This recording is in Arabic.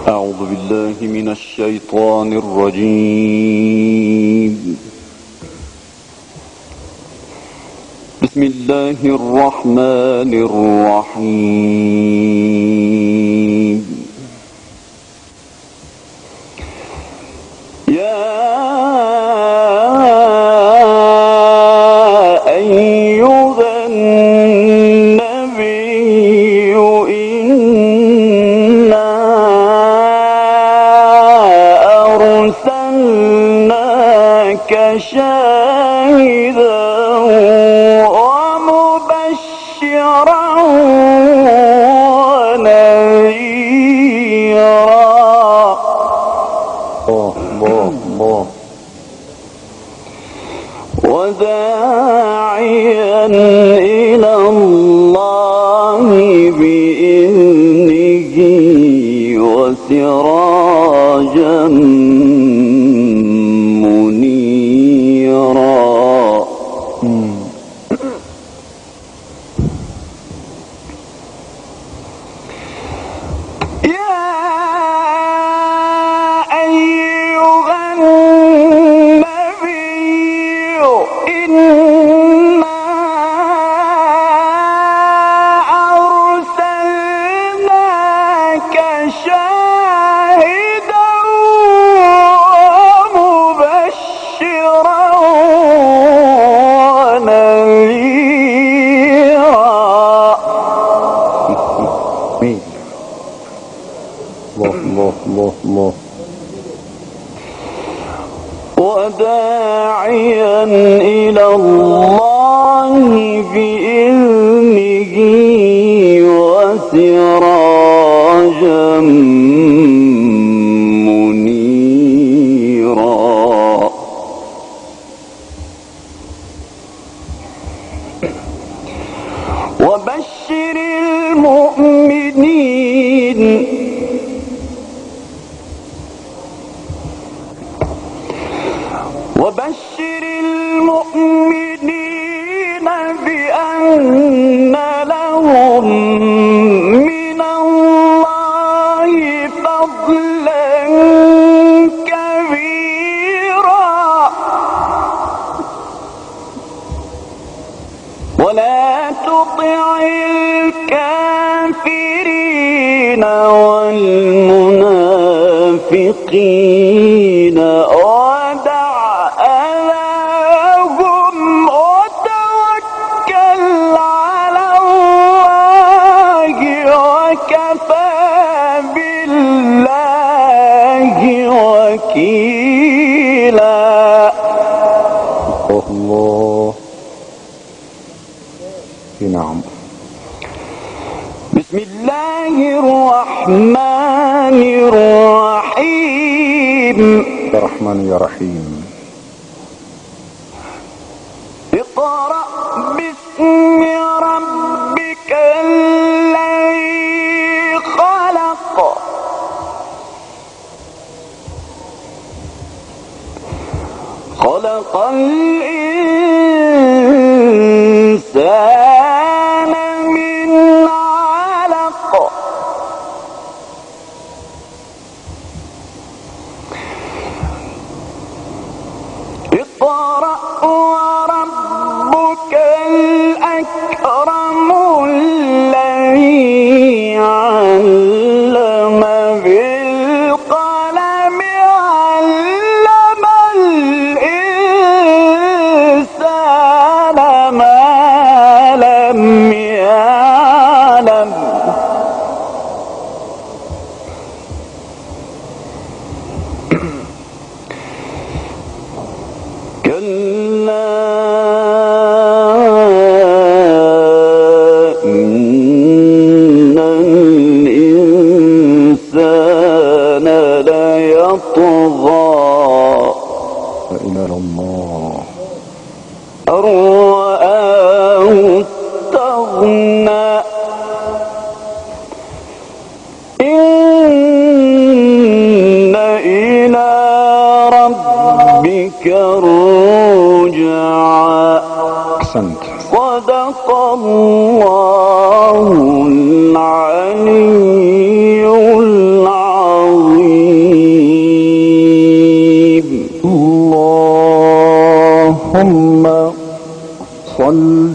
أعوذ بالله من الشيطان الرجيم. بسم الله الرحمن الرحيم. يا أيها النبي إنا أرسلناك شاهدا ومبشرا ونذيرا وداعيا إلى الله بإذنه وسراجا منيرا. يا أيها النبي إنا أرسلناك شاهدا ومبشرا ونذيرا وداعيا إلى الله بإذنه وسراجا منيرا. وبشر المؤمنين بأن لهم من الله فضلا كبيرا ولا تطع الكافرين والمنافقين ودع أذاهم وتوكل على الله وكفى بالله وكيلا. الله. نعم. بسم الله الرحمن الرحيم. يا رحمن يا رحيم. اقرأ باسم ربك الذي خلق خلق الإنسان من علق اقرأ وربك الأكرم الذي علم بالقلم علم الإنسان ما لم يعلم. كلا إن الإنسان ليطغى إلى الله أن رآه استغنى. إن إلى ربك الرجعى. أحسنت. صدق الله العلي العظيم. اللهم صل